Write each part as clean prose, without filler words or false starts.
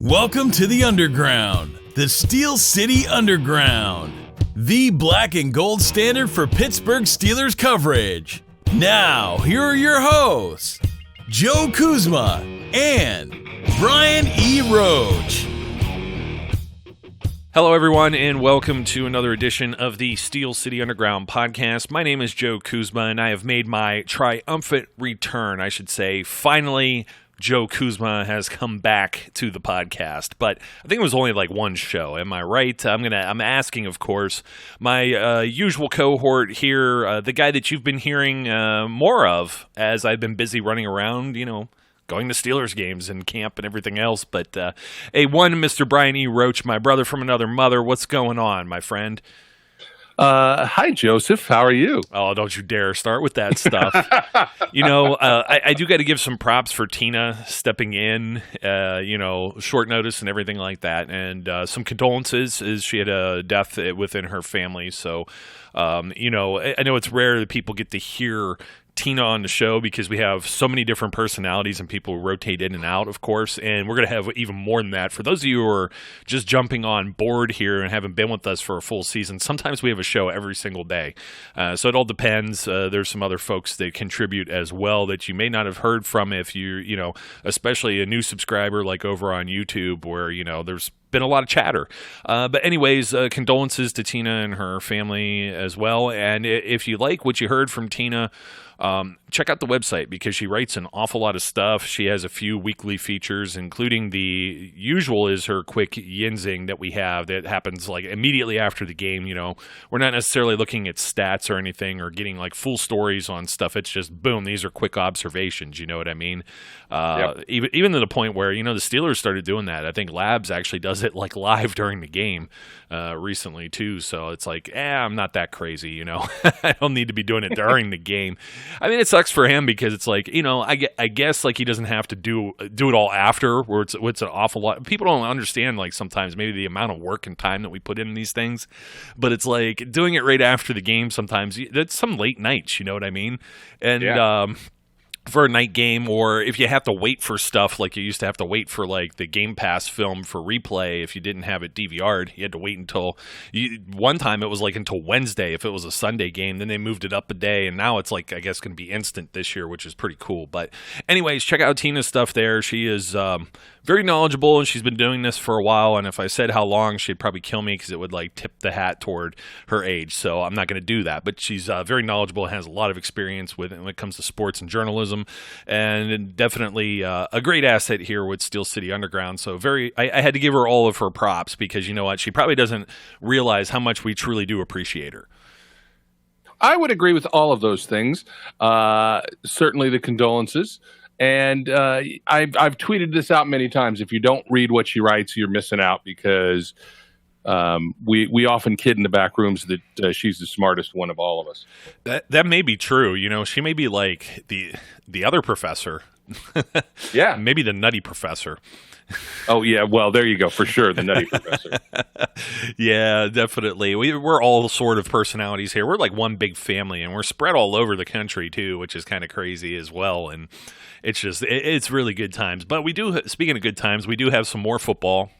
Welcome to the Underground, the Steel City Underground, the black and gold standard for Pittsburgh Steelers coverage. Now, here are your hosts, Joe Kuzma and Brian E. Roach. Hello, everyone, and welcome to another edition of the Steel City Underground podcast. My name is Joe Kuzma, and I have made my triumphant return, I should say. Finally, Joe Kuzma has come back to the podcast, but I think it was only like one show. Am I right? I'm asking, of course, my usual cohort here, the guy that you've been hearing more of as I've been busy running around, going to Steelers games and camp and everything else. But Mr. Brian E. Roach, my brother from another mother. What's going on, my friend? Hi, Joseph. How are you? Oh, don't you dare start with that stuff. I do got to give some props for Tina stepping in, short notice and everything like that. And some condolences as she had a death within her family. So, I know it's rare that people get to hear Tina on the show because we have so many different personalities and people who rotate in and out, of course, and we're going to have even more than that. For those of you who are just jumping on board here and haven't been with us for a full season, sometimes we have a show every single day. So it all depends. There's some other folks that contribute as well that you may not have heard from if you especially a new subscriber like over on YouTube where, there's been a lot of chatter. But anyways, condolences to Tina and her family as well. And if you like what you heard from Tina, check out the website because she writes an awful lot of stuff. She has a few weekly features, including the usual is her quick yinzing that we have that happens like immediately after the game. We're not necessarily looking at stats or anything or getting like full stories on stuff. It's just boom, these are quick observations. You know what I mean? Yep. Even to the point where, the Steelers started doing that. I think Labs actually does it like live during the game recently too. So it's like, I'm not that crazy. I don't need to be doing it during the game. I mean, it sucks for him because it's like, I guess like he doesn't have to do it all after where it's an awful lot. People don't understand like sometimes maybe the amount of work and time that we put in these things, but it's like doing it right after the game sometimes. That's some late nights, you know what I mean? And for a night game, or if you have to wait for stuff like you used to have to wait for like the Game Pass film for replay, if you didn't have it DVR'd, you had to wait until one time it was like until Wednesday if it was a Sunday game. Then they moved it up a day, and now it's like I guess going to be instant this year, which is pretty cool. But anyways, check out Tina's stuff there. She is very knowledgeable, and she's been doing this for a while. And if I said how long, she'd probably kill me because it would like tip the hat toward her age. So I'm not going to do that. But she's very knowledgeable and has a lot of experience with it when it comes to sports and journalism, and definitely a great asset here with Steel City Underground. So I had to give her all of her props because you know what? She probably doesn't realize how much we truly do appreciate her. I would agree with all of those things. Certainly the condolences. And I've tweeted this out many times. If you don't read what she writes, you're missing out because we often kid in the back rooms that she's the smartest one of all of us. That may be true. She may be like the other professor. Yeah. Maybe the nutty professor. Oh, yeah. Well, there you go. For sure. The nutty professor. Yeah, definitely. We're all sort of personalities here. We're like one big family, and we're spread all over the country, too, which is kind of crazy as well. And it's really good times. But speaking of good times, we do have some more football.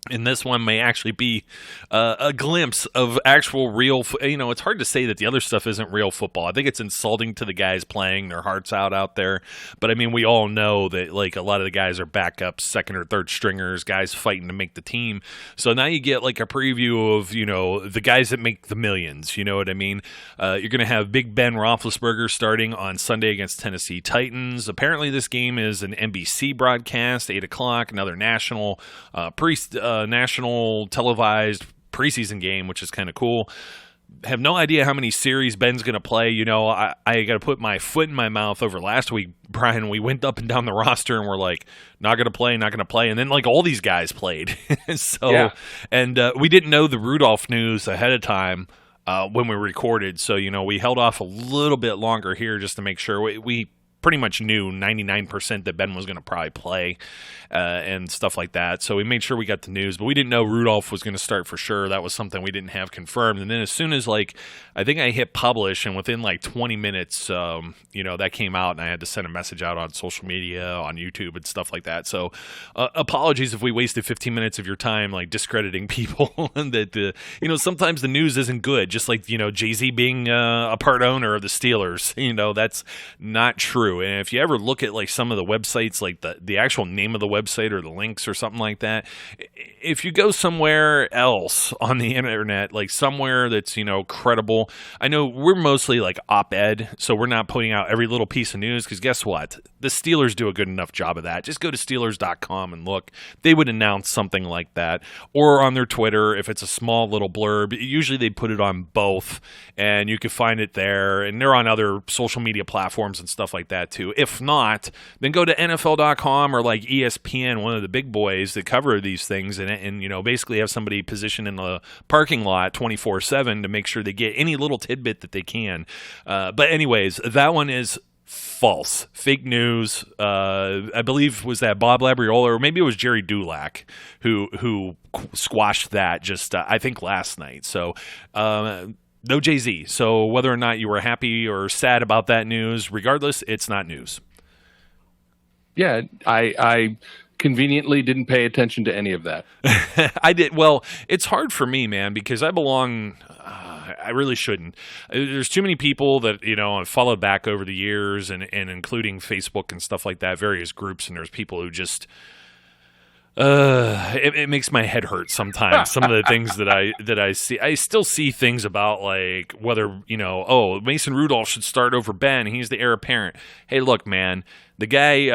And this one may actually be a glimpse of actual real, it's hard to say that the other stuff isn't real football. I think it's insulting to the guys playing their hearts out there. But I mean, we all know that like a lot of the guys are backup second or third stringers, guys fighting to make the team. So now you get like a preview of, the guys that make the millions, you know what I mean? You're going to have Big Ben Roethlisberger starting on Sunday against Tennessee Titans. Apparently this game is an NBC broadcast, 8 o'clock, another national national televised preseason game, which is kind of cool. Have no idea how many series Ben's going to play. I got to put my foot in my mouth over last week, Brian. We went up and down the roster and we're like, not going to play. And then like all these guys played. And we didn't know the Rudolph news ahead of time when we recorded. So, we held off a little bit longer here just to make sure we pretty much knew 99% that Ben was going to probably play and stuff like that. So we made sure we got the news, but we didn't know Rudolph was going to start for sure. That was something we didn't have confirmed. And then as soon as I think I hit publish, and within 20 minutes, that came out, and I had to send a message out on social media, on YouTube, and stuff like that. So apologies if we wasted 15 minutes of your time discrediting people. And that sometimes the news isn't good. Just like Jay-Z being a part owner of the Steelers, that's not true. And if you ever look at some of the websites, the actual name of the website or the links or something like that, if you go somewhere else on the internet, somewhere that's credible. I know we're mostly op-ed, so we're not putting out every little piece of news, because guess what? The Steelers do a good enough job of that. Just go to Steelers.com and look. They would announce something like that. Or on their Twitter, if it's a small little blurb, usually they put it on both, and you can find it there. And they're on other social media platforms and stuff like that too. If not, then go to NFL.com or ESPN, one of the big boys that cover these things, and basically have somebody positioned in the parking lot 24/7 to make sure they get any little tidbit that they can. But anyways, that one is false, fake news. I believe was that Bob Labriola, or maybe it was Jerry Dulac who squashed that just I think last night. So no Jay-Z. So whether or not you were happy or sad about that news, regardless, it's not news. Yeah, I conveniently didn't pay attention to any of that. I did. Well, it's hard for me, man, because I belong. I really shouldn't. There's too many people that I've followed back over the years, and including Facebook and stuff like that, various groups, and there's people who just. It makes my head hurt sometimes. Some of the things that I see, I still see things about whether Mason Rudolph should start over Ben. He's the heir apparent. Hey, look, man, the guy.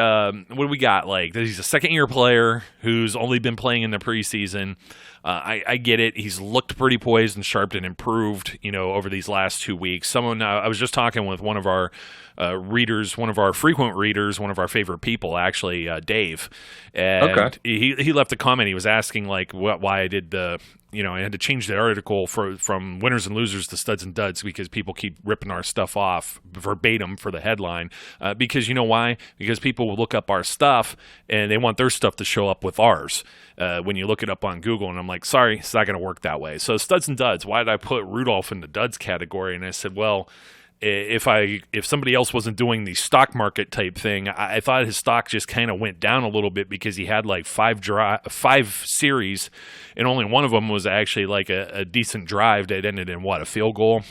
What do we got? He's a second-year player who's only been playing in the preseason. I get it. He's looked pretty poised and sharp and improved, over these last 2 weeks. I was just talking with one of our readers, one of our frequent readers, one of our favorite people, actually, Dave. And okay. He left a comment. He was asking why I did the. I had to change the article from winners and losers to studs and duds, because people keep ripping our stuff off verbatim for the headline. Because you know why? Because people will look up our stuff and they want their stuff to show up with ours when you look it up on Google. And I'm like, sorry, it's not going to work that way. So studs and duds, why did I put Rudolph in the duds category? And I said, well, if somebody else wasn't doing the stock market type thing, I thought his stock just kind of went down a little bit, because he had 5 series, and only one of them was actually a decent drive that ended in a field goal.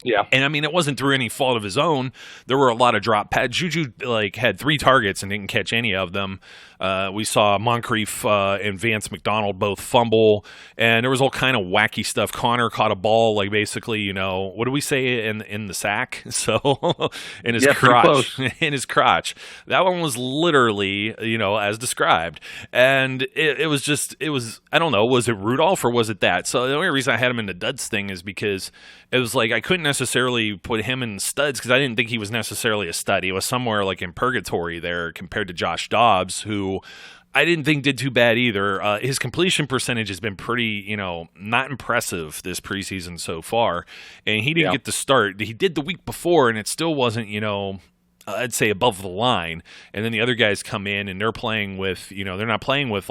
Yeah. And I mean, it wasn't through any fault of his own. There were a lot of drop pads. Juju had 3 targets and didn't catch any of them. We saw Moncrief and Vance McDonald both fumble, and there was all kind of wacky stuff. Connor caught a ball, basically, what do we say in the sack? So in his crotch, in his crotch. That one was literally, as described, and it was I don't know, was it Rudolph or was it that? So the only reason I had him in the duds thing is because it was I couldn't necessarily put him in studs, because I didn't think he was necessarily a stud. He was somewhere in purgatory there compared to Josh Dobbs, who I didn't think did too bad either. His completion percentage has been pretty, not impressive this preseason so far. And he didn't get the start. He did the week before, and it still wasn't, I'd say above the line. And then the other guys come in, and they're playing with, they're not playing with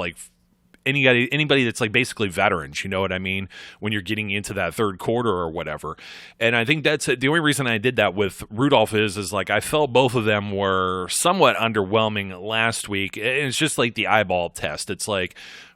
anybody that's basically veterans, you know what I mean, when you're getting into that third quarter or whatever. And I think that's it. The only reason I did that with Rudolph is I felt both of them were somewhat underwhelming last week. And it's just the eyeball test. It's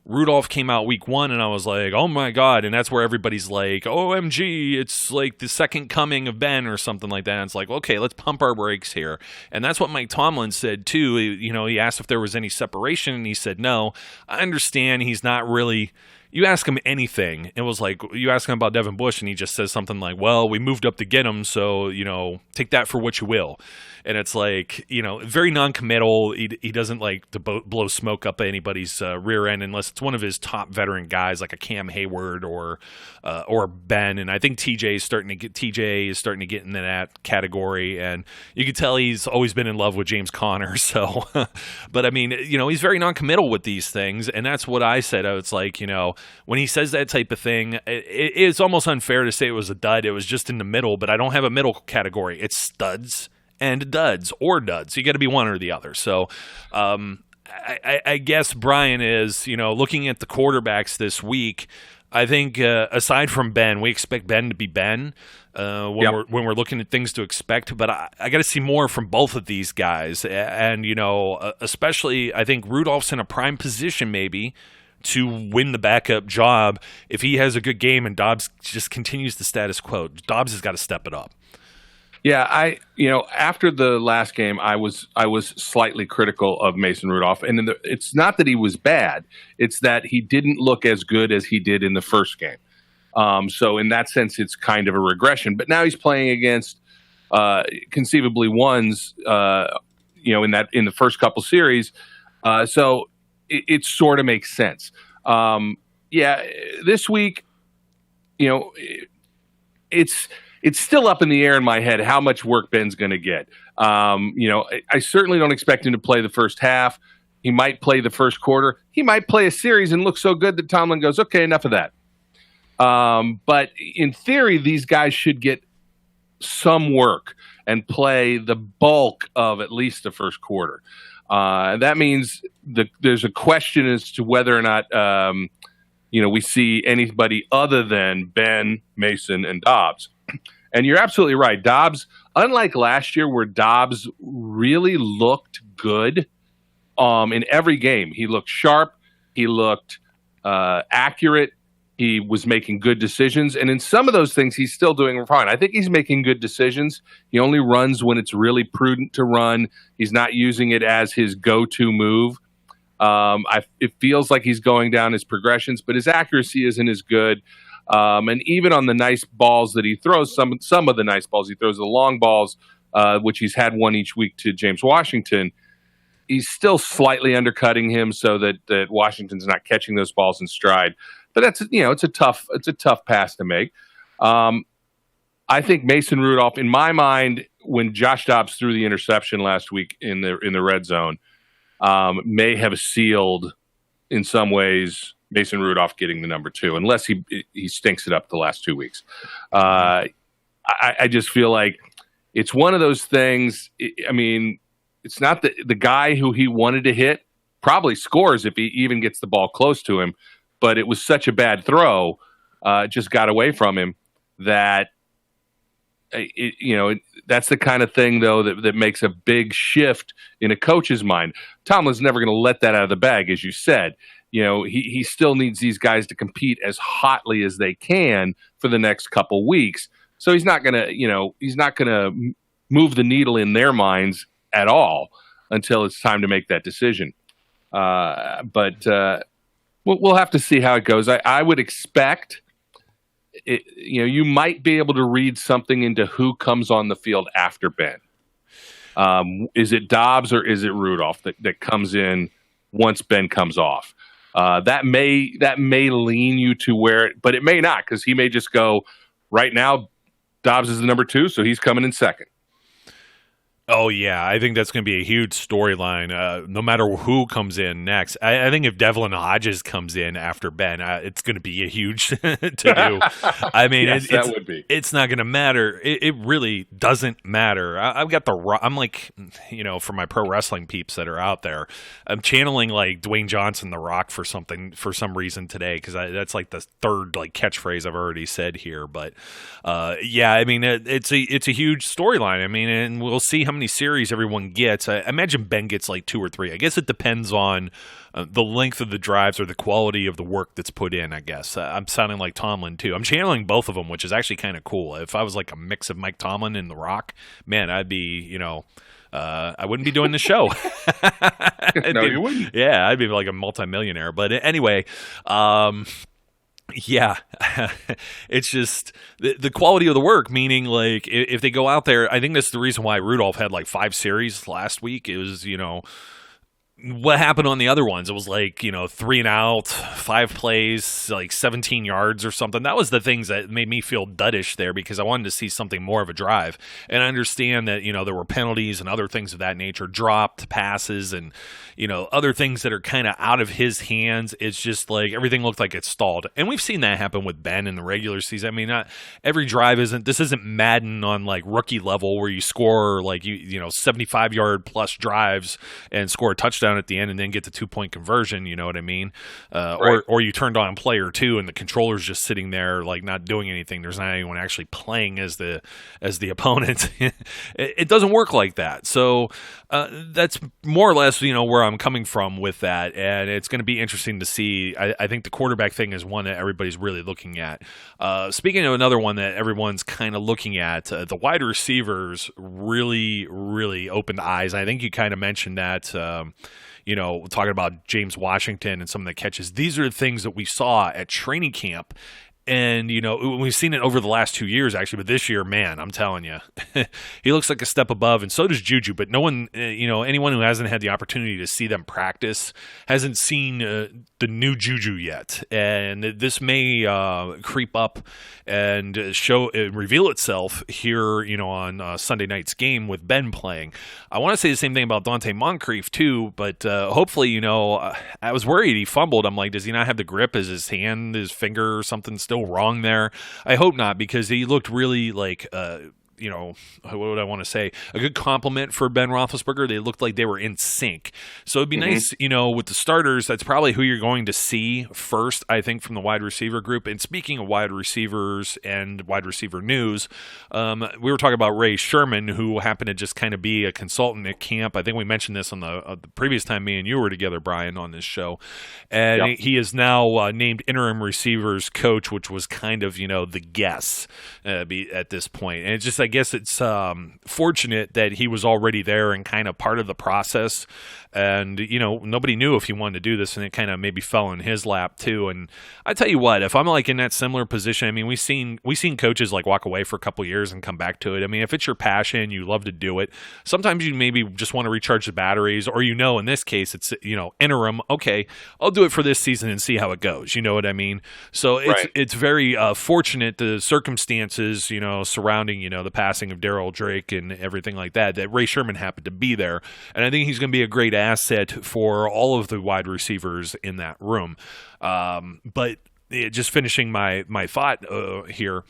Rudolph came out week 1, and I was like, oh my God. And that's where everybody's like, OMG, it's the second coming of Ben or something like that. And it's okay, let's pump our brakes here. And that's what Mike Tomlin said too. He asked if there was any separation, and he said no. I understand he's not really. You ask him anything, it was you ask him about Devin Bush, and he just says something well, we moved up to get him, so, take that for what you will. And it's very non-committal. He doesn't like to blow smoke up anybody's rear end unless it's one of his top veteran guys, like a Cam Hayward or Ben. And I think TJ is starting to get into that category. And you can tell he's always been in love with James Conner. So, but I mean, he's very non-committal with these things, and that's what I said. It's when he says that type of thing, it's almost unfair to say it was a dud. It was just in the middle, but I don't have a middle category. It's studs and duds or duds. You got to be one or the other. So I guess Brian is, looking at the quarterbacks this week. I think aside from Ben, we expect Ben to be Ben when we're looking at things to expect. But I got to see more from both of these guys, and especially I think Rudolph's in a prime position maybe to win the backup job if he has a good game and Dobbs just continues the status quo. Dobbs has got to step it up. Yeah, after the last game, I was slightly critical of Mason Rudolph, and it's not that he was bad; it's that he didn't look as good as he did in the first game. So in that sense, it's kind of a regression. But now he's playing against conceivably ones, in the first couple series. So it sort of makes sense. This week, it's still up in the air in my head how much work Ben's going to get. I certainly don't expect him to play the first half. He might play the first quarter. He might play a series and look so good that Tomlin goes, okay, enough of that. But in theory, these guys should get some work and play the bulk of at least the first quarter. That means there's a question as to whether or not we see anybody other than Ben, Mason, and Dobbs. And you're absolutely right. Dobbs, unlike last year where Dobbs really looked good in every game. He looked sharp. He looked accurate. He was making good decisions. And in some of those things, he's still doing fine. I think he's making good decisions. He only runs when it's really prudent to run. He's not using it as his go-to move. It feels like he's going down his progressions, but his accuracy isn't as good. And even on the nice balls that he throws, some of the nice balls he throws, the long balls, which he's had one each week to James Washington, he's still slightly undercutting him so that Washington's not catching those balls in stride. But that's it's a tough pass to make. I think Mason Rudolph, in my mind, when Josh Dobbs threw the interception last week in the red zone, may have sealed in some ways Mason Rudolph getting the number 2, unless he stinks it up the last 2 weeks. I just feel like it's one of those things. It's not the guy who he wanted to hit probably scores if he even gets the ball close to him, but it was such a bad throw, it just got away from him that that's the kind of thing though that makes a big shift in a coach's mind. Tomlin's never going to let that out of the bag, as you said. He still needs these guys to compete as hotly as they can for the next couple weeks. So he's not going to move the needle in their minds at all until it's time to make that decision. But we'll have to see how it goes. I would expect you might be able to read something into who comes on the field after Ben. Is it Dobbs or is it Rudolph that comes in once Ben comes off? That may lean you to where, but it may not, because he may just go right now. Dobbs is the number 2, so he's coming in second. Oh, yeah. I think that's going to be a huge storyline, no matter who comes in next. I think if Devlin Hodges comes in after Ben, it's going to be a huge to-do. I mean, yes, that would be. It's not going to matter. It really doesn't matter. I've got I'm like, for my pro wrestling peeps that are out there, I'm channeling like Dwayne Johnson, The Rock, for some reason today, because that's like the third like catchphrase I've already said here. But yeah, I mean, it's a huge storyline. I mean, and we'll see how many series everyone gets. I imagine Ben gets like 2 or 3. I guess it depends on the length of the drives or the quality of the work that's put in, I guess. I'm sounding like Tomlin too. I'm channeling both of them, which is actually kind of cool. If I was like a mix of Mike Tomlin and The Rock, man, I'd be, I wouldn't be doing the show. No, you wouldn't. Yeah, I'd be like a multimillionaire. But anyway, yeah, it's just the quality of the work, meaning like if they go out there, I think that's the reason why Rudolph had like 5 series last week. It was, what happened on the other ones? It was like, 3 and out, 5 plays, like 17 yards or something. That was the things that made me feel duddish there, because I wanted to see something more of a drive. And I understand that, there were penalties and other things of that nature, dropped passes and, other things that are kind of out of his hands. It's just like everything looked like it stalled. And we've seen that happen with Ben in the regular season. I mean, not every drive this isn't Madden on like rookie level where you score like, 75-yard plus drives and score a touchdown at the end and then get the 2-point conversion, you know what I mean? Right. Or you turned on player 2 and the controller's just sitting there like not doing anything. There's not anyone actually playing as the opponent. It doesn't work like that. So that's more or less, where I'm coming from with that. And it's going to be interesting to see. I think the quarterback thing is one that everybody's really looking at. Speaking of another one that everyone's kind of looking at, the wide receivers really, really opened eyes. I think you kind of mentioned that, talking about James Washington and some of the catches. These are the things that we saw at training camp. And, we've seen it over the last 2 years, actually. But this year, man, I'm telling you, he looks like a step above. And so does Juju. But no one, anyone who hasn't had the opportunity to see them practice hasn't seen the new Juju yet. And this may creep up and reveal itself here, on Sunday night's game with Ben playing. I want to say the same thing about Dante Moncrief, too. But hopefully, I was worried he fumbled. I'm like, does he not have the grip? Is his hand, his finger, or something still wrong there? I hope not, because he looked really like what would I want to say? A good compliment for Ben Roethlisberger. They looked like they were in sync. So it'd be nice, with the starters, that's probably who you're going to see first, I think, from the wide receiver group. And speaking of wide receivers and wide receiver news, we were talking about Ray Sherman, who happened to just kind of be a consultant at camp. I think we mentioned this on the previous time me and you were together, Brian, on this show. And he is now named interim receivers coach, which was kind of, the guess at this point. And it's just, I guess it's fortunate that he was already there and kind of part of the process. And, nobody knew if he wanted to do this, and it kind of maybe fell in his lap too. And I tell you what, if I'm like in that similar position, I mean, we've seen coaches like walk away for a couple years and come back to it. I mean, if it's your passion, you love to do it. Sometimes you maybe just want to recharge the batteries, or, in this case, it's, interim. Okay, I'll do it for this season and see how it goes. You know what I mean? So it's very fortunate, the circumstances, surrounding, the passing of Darryl Drake and everything like that Ray Sherman happened to be there. And I think he's going to be a great asset for all of the wide receivers in that room. But just finishing my thought here,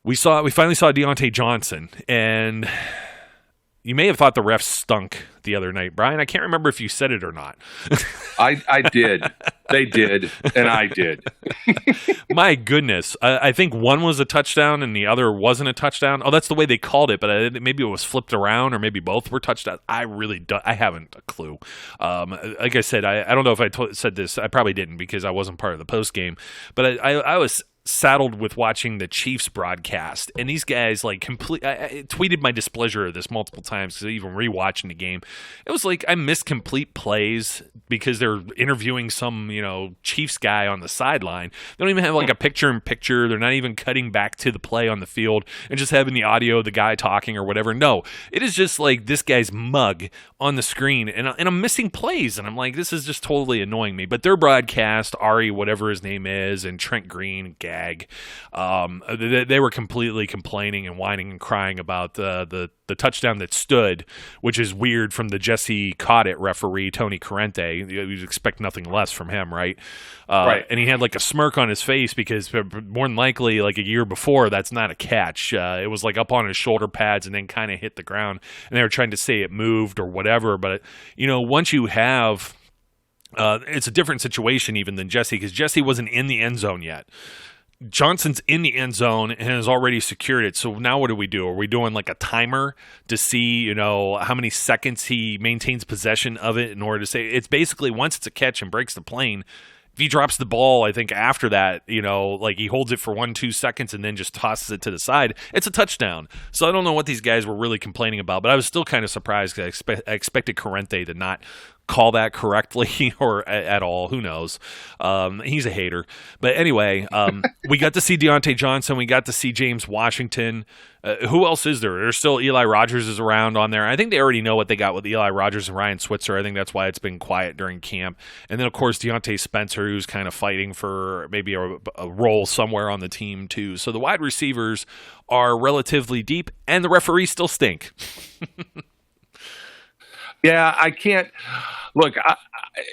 we finally saw Deontay Johnson, and you may have thought the refs stunk the other night, Brian. I can't remember if you said it or not. I did. They did, and I did. My goodness. I think one was a touchdown and the other wasn't a touchdown. Oh, that's the way they called it, but maybe it was flipped around, or maybe both were touchdowns. I haven't a clue. Like I said, I don't know if I said this. I probably didn't, because I wasn't part of the post game. But I was saddled with watching the Chiefs broadcast, and these guys I tweeted my displeasure of this multiple times, because even rewatching the game, it was like I missed complete plays because they're interviewing some Chiefs guy on the sideline. They don't even have like a picture-in-picture. They're not even cutting back to the play on the field and just having the audio of the guy talking or whatever. No, it is just like this guy's mug on the screen, and I'm missing plays, and I'm like, this is just totally annoying me. But their broadcast, Ari, whatever his name is, and Trent Green, they were completely complaining and whining and crying about the touchdown that stood, which is weird from the Jesse Caught It referee, Tony Corrente. You'd expect nothing less from him, right? Right. And he had like a smirk on his face, because more than likely, like a year before, that's not a catch. It was like up on his shoulder pads and then kind of hit the ground, and they were trying to say it moved or whatever. But, once you have it's a different situation even than Jesse, because Jesse wasn't in the end zone yet. Johnson's in the end zone and has already secured it. So now what do? Are we doing like a timer to see, how many seconds he maintains possession of it in order to say it's basically once it's a catch and breaks the plane? If he drops the ball, I think after that, like he holds it for 1-2 seconds and then just tosses it to the side, it's a touchdown. So I don't know what these guys were really complaining about, but I was still kind of surprised, because I expected Corrente to not call that correctly or at all. Who knows? He's a hater. But anyway, we got to see Deontay Johnson. We got to see James Washington. Who else is there? There's still Eli Rogers is around on there. I think they already know what they got with Eli Rogers and Ryan Switzer. I think that's why it's been quiet during camp. And then, of course, Deontay Spencer, who's kind of fighting for maybe a role somewhere on the team, too. So the wide receivers are relatively deep, and the referees still stink. Yeah, I can't look.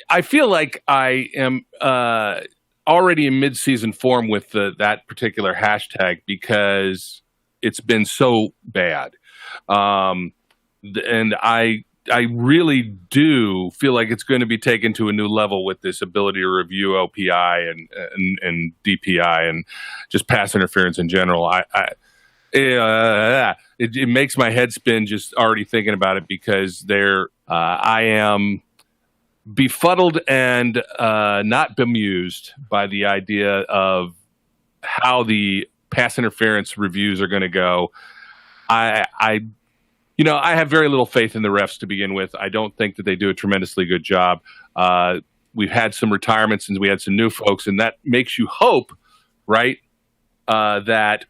I feel like I am already in mid-season form with that particular hashtag because it's been so bad, and I really do feel like it's going to be taken to a new level with this ability to review OPI and DPI and just pass interference in general. It makes my head spin just already thinking about it because I am befuddled and not bemused by the idea of how the pass interference reviews are going to go. I have very little faith in the refs to begin with. I don't think that they do a tremendously good job. We've had some retirements and we had some new folks, and that makes you hope, right, that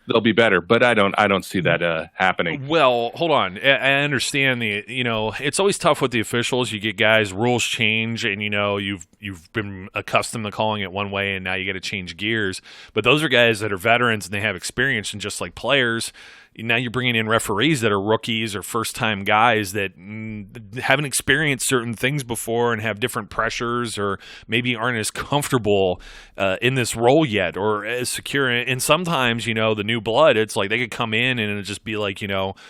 they'll be better, but I don't see that happening. Well, hold on. I understand it's always tough with the officials. You get guys, rules change, and you've been accustomed to calling it one way, and now you got to change gears. But those are guys that are veterans and they have experience, and just like players, now you're bringing in referees that are rookies or first-time guys that haven't experienced certain things before and have different pressures or maybe aren't as comfortable in this role yet or as secure. And sometimes, the new blood, it's like they could come in and it'll just be like, like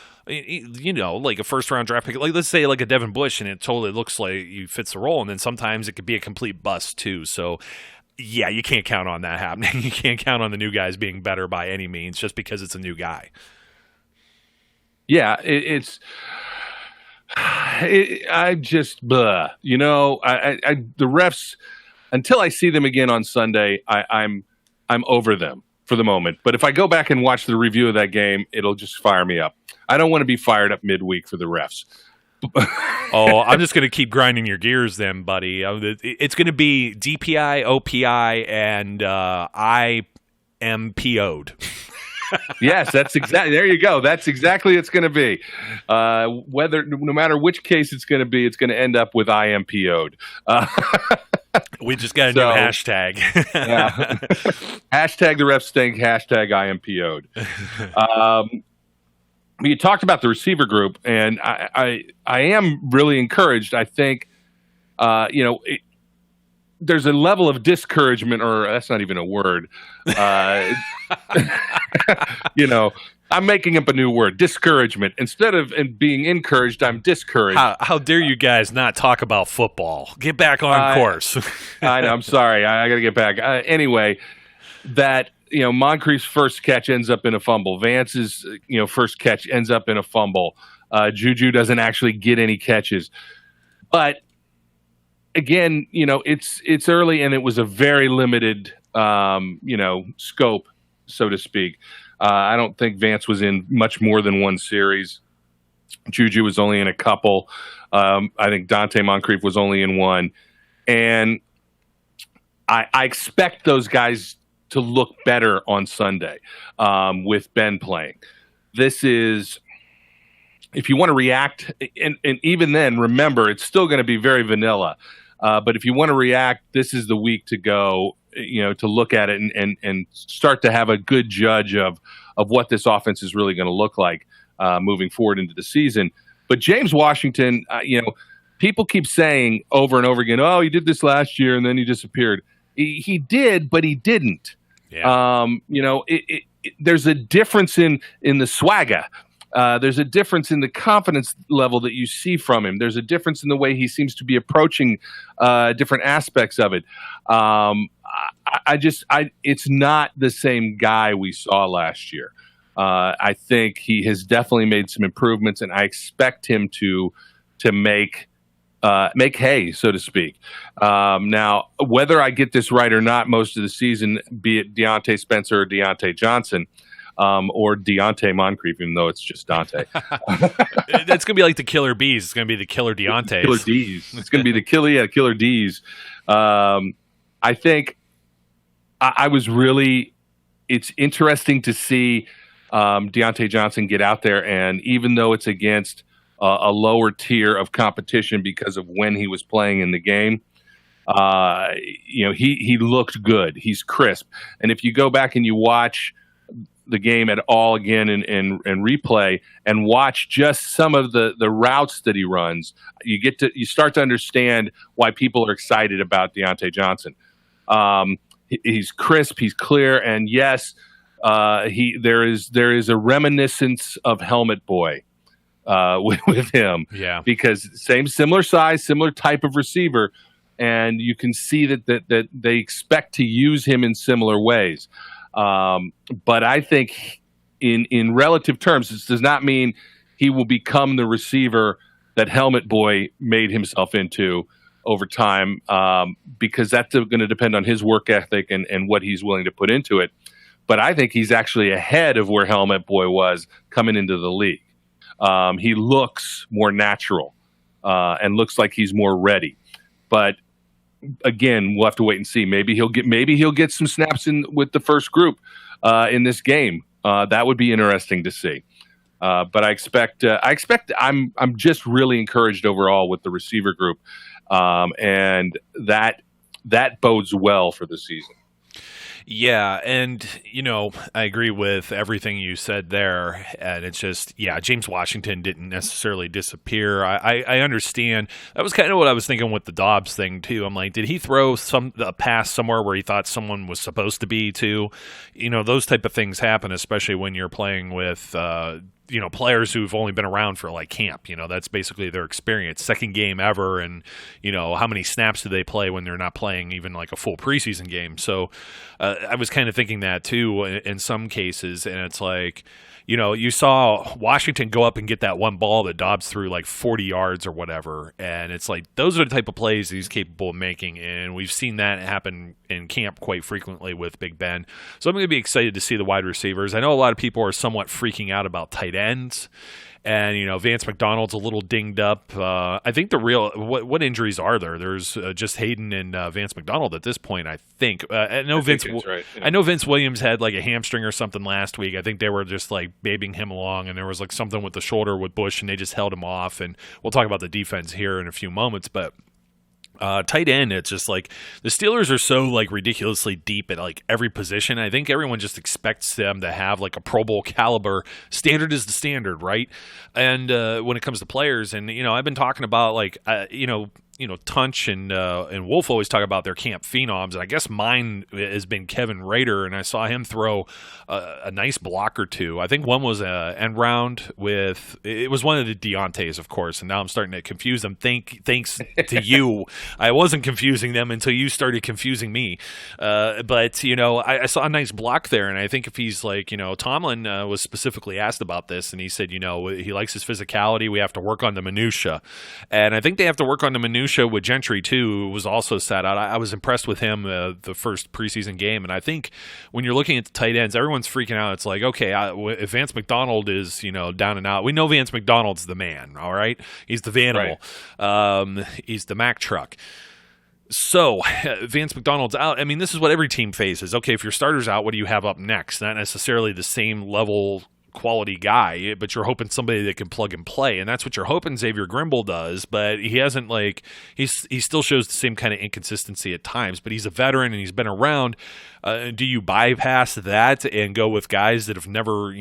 a first-round draft pick. Like, let's say like a Devin Bush, and it totally looks like he fits the role. And then sometimes it could be a complete bust too. So, yeah, you can't count on that happening. You can't count on the new guys being better by any means just because it's a new guy. Yeah, the refs, until I see them again on Sunday, I'm over them for the moment. But if I go back and watch the review of that game, it'll just fire me up. I don't want to be fired up midweek for the refs. Oh, I'm just going to keep grinding your gears then, buddy. It's going to be DPI, OPI, and IMPO'd. Yes, that's exactly. There you go. That's exactly it's going to be. No matter which case it's going to be, it's going to end up with IMPO'd. We just got a new hashtag. Yeah. Hashtag the refs stink. Hashtag IMPO'd. You talked about the receiver group, and I am really encouraged. I think, there's a level of discouragement, or that's not even a word. I'm making up a new word, discouragement. Instead of being encouraged, I'm discouraged. How dare you guys not talk about football? Get back on course. I know. I'm sorry. I got to get back. Anyway, that Moncrief's first catch ends up in a fumble. Vance's first catch ends up in a fumble. Juju doesn't actually get any catches, but again, it's early and it was a very limited, scope, so to speak. I don't think Vance was in much more than one series. Juju was only in a couple. I think Dante Moncrief was only in one. And I expect those guys to look better on Sunday with Ben playing. This is, if you want to react, and even then, remember, it's still going to be very vanilla. But if you want to react, this is the week to go, to look at it and start to have a good judge of what this offense is really going to look like moving forward into the season. But James Washington, people keep saying over and over again, oh, he did this last year and then he disappeared. He did, but he didn't. Yeah. There's a difference in the swagger. There's a difference in the confidence level that you see from him. There's a difference in the way he seems to be approaching different aspects of it. It's not the same guy we saw last year. I think he has definitely made some improvements, and I expect him to make hay, so to speak. Now, whether I get this right or not most of the season, be it Deontay Spencer or Deontay Johnson, or Deontay Moncrief, even though it's just Dante. That's going to be like the Killer Bees. It's going to be the Killer Deontay. Killer D's. It's going to be the Killer D's. I think I was really – it's interesting to see Deontay Johnson get out there, and even though it's against a lower tier of competition because of when he was playing in the game, he looked good. He's crisp. And if you go back and you watch the game at all again and replay and watch just some of the routes that he runs, you start to understand why people are excited about Deontay Johnson. He's crisp, he's clear, and yes, there is a reminiscence of Helmet Boy with him. Yeah, because similar size, similar type of receiver, and you can see that they expect to use him in similar ways. But I think in relative terms, this does not mean he will become the receiver that Helmet Boy made himself into over time, because that's going to depend on his work ethic and what he's willing to put into it. But I think he's actually ahead of where Helmet Boy was coming into the league. He looks more natural and looks like he's more ready. But again, we'll have to wait and see. Maybe he'll get some snaps in with the first group in this game. That would be interesting to see. But I expect I'm just really encouraged overall with the receiver group, and that bodes well for the season. Yeah, and, I agree with everything you said there, and it's just, James Washington didn't necessarily disappear. I understand. That was kind of what I was thinking with the Dobbs thing, too. I'm like, did he throw a pass somewhere where he thought someone was supposed to be, too? Those type of things happen, especially when you're playing with players who've only been around for like camp. That's basically their experience. Second game ever, and how many snaps do they play when they're not playing even like a full preseason game? So I was kind of thinking that too in some cases, and it's like, you saw Washington go up and get that one ball that Dobbs threw like 40 yards or whatever, and it's like those are the type of plays he's capable of making, and we've seen that happen in camp quite frequently with Big Ben. So I'm going to be excited to see the wide receivers. I know a lot of people are somewhat freaking out about tight ends, and Vance McDonald's a little dinged up. I think the real what injuries are there? There's just Hayden and Vance McDonald at this point. I think I know Vince. Right, yeah. I know Vince Williams had like a hamstring or something last week. I think they were just like babying him along, and there was like something with the shoulder with Bush, and they just held him off. And we'll talk about the defense here in a few moments, but. Tight end, it's just like the Steelers are so like ridiculously deep at like every position. I think everyone just expects them to have like a Pro Bowl caliber. Standard is the standard, right? And when it comes to players, and I've been talking about like Tunch and Wolf always talk about their camp phenoms, and I guess mine has been Kevin Rader, and I saw him throw a nice block or two. I think one was a end round with it was one of the Deontay's, of course, and now I'm starting to confuse them. Thanks to you, I wasn't confusing them until you started confusing me. But I saw a nice block there, and I think if he's like Tomlin was specifically asked about this, and he said he likes his physicality. We have to work on the minutia, and I think they have to work on the minutia with Gentry too, who was also sat out. I was impressed with him the first preseason game, and I think when you're looking at the tight ends, everyone's freaking out. It's like, okay, if Vance McDonald is down and out, we know Vance McDonald's the man. All right, he's the Vanimal, right. He's the Mack truck. So Vance McDonald's out. I mean, this is what every team faces. Okay, if your starter's out, what do you have up next? Not necessarily the same level quality guy, but you're hoping somebody that can plug and play, and that's what you're hoping Xavier Grimble does, but he hasn't he still shows the same kind of inconsistency at times, but he's a veteran and he's been around. Do you bypass that and go with guys that have never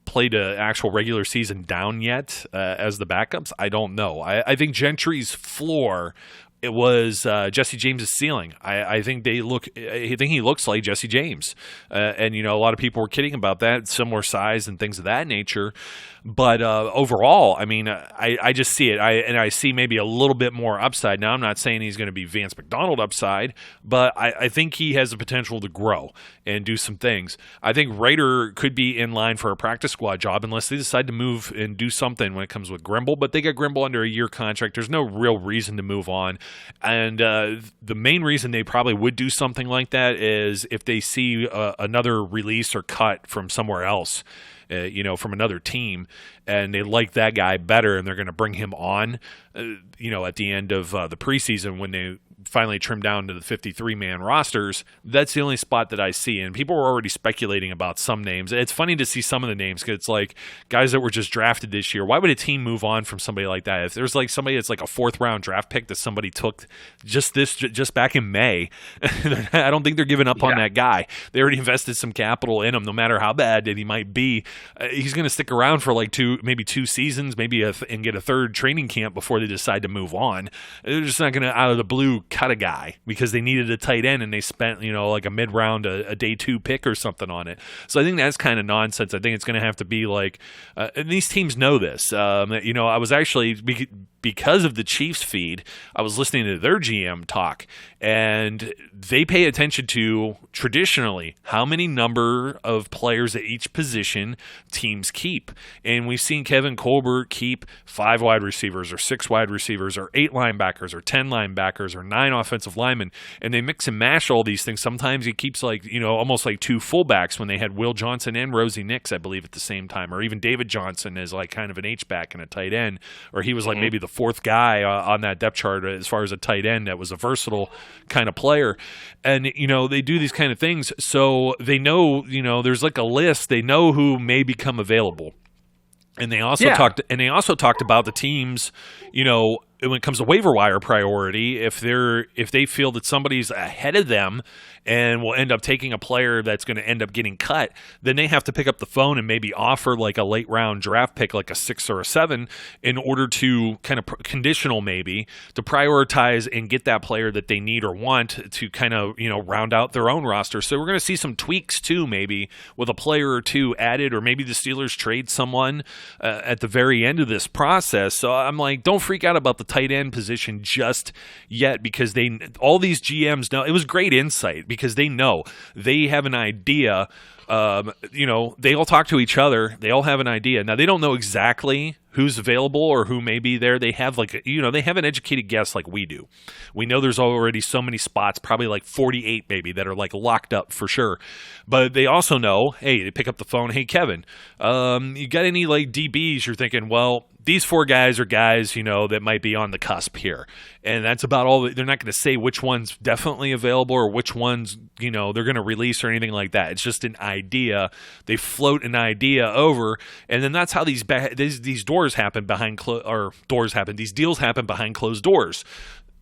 played an actual regular season down yet as the backups? I don't know. I think Gentry's floor it was Jesse James's ceiling. I think he looks like Jesse James, and a lot of people were kidding about that, similar size and things of that nature. But overall, I mean, I just see it. I see maybe a little bit more upside. Now, I'm not saying he's going to be Vance McDonald upside, but I think he has the potential to grow and do some things. I think Rader could be in line for a practice squad job unless they decide to move and do something when it comes with Grimble. But they got Grimble under a year contract. There's no real reason to move on. And the main reason they probably would do something like that is if they see another release or cut from somewhere else. From another team, and they like that guy better, and they're going to bring him on, at the end of the preseason when they finally trim down to the 53-man rosters. That's the only spot that I see, and people were already speculating about some names. It's funny to see some of the names because it's like guys that were just drafted this year. Why would a team move on from somebody like that? If there's like somebody that's like a 4th-round draft pick that somebody took just back in May, I don't think they're giving up on that guy. They already invested some capital in him, no matter how bad that he might be. He's going to stick around for like maybe 2 seasons, and get a 3rd training camp before they decide to move on. They're just not going to, out of the blue, cut a guy because they needed a tight end and they spent, like a mid-round, a day 2 pick or something on it. So I think that's kind of nonsense. I think it's going to have to be like, and these teams know this. I was actually, because of the Chiefs feed, I was listening to their GM talk, and they pay attention to, traditionally, how many number of players at each position teams keep. And we've seen Kevin Colbert keep 5 wide receivers or 6 wide receivers or 8 linebackers or 10 linebackers or 9 offensive linemen, and they mix and mash all these things. Sometimes he keeps almost like 2 fullbacks when they had Will Johnson and Rosie Nix, I believe, at the same time, or even David Johnson as like kind of an H-back and a tight end, or he was like maybe the 4th guy on that depth chart as far as a tight end that was a versatile kind of player. And, they do these kind of things. So they know, there's like a list. They know who may become available. And they also talked about the teams, when it comes to waiver wire priority, if they feel that somebody's ahead of them and will end up taking a player that's going to end up getting cut, then they have to pick up the phone and maybe offer like a late round draft pick, like a 6 or a 7, in order to kind of conditional maybe to prioritize and get that player that they need or want to kind of, round out their own roster. So we're going to see some tweaks too, maybe with a player or 2 added, or maybe the Steelers trade someone at the very end of this process. So I'm like, don't freak out about the tight end position just yet, because all these GMs know. It was great insight because they know, they have an idea. They all talk to each other. They all have an idea. Now, they don't know exactly who's available or who may be there. They have they have an educated guess like we do. We know there's already so many spots, probably like 48 maybe, that are like locked up for sure. But they also know, hey, they pick up the phone. Hey, Kevin, you got any like DBs you're thinking, well, these 4 guys are guys, that might be on the cusp here. And that's about all. They're not going to say which one's definitely available or which ones, they're going to release or anything like that. It's just an idea. They float an idea over, and then that's how these doors happen these deals happen behind closed doors.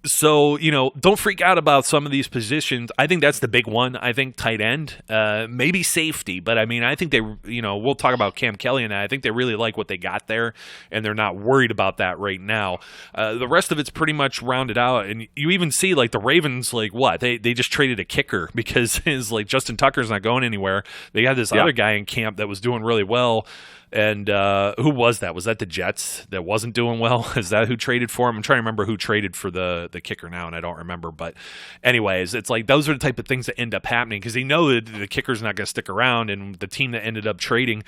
So, don't freak out about some of these positions. I think that's the big one. I think tight end, maybe safety. But, I think they, we'll talk about Cam Kelly and I think they really like what they got there, and they're not worried about that right now. The rest of it's pretty much rounded out. And you even see, like, the Ravens, like, what? They just traded a kicker because it's like Justin Tucker's not going anywhere. They had this other guy in camp that was doing really well. And who was that? Was that the Jets that wasn't doing well? Is that who traded for him? I'm trying to remember who traded for the kicker now, and I don't remember. But anyways, it's like those are the type of things that end up happening because they know that the kicker's not going to stick around, and the team that ended up trading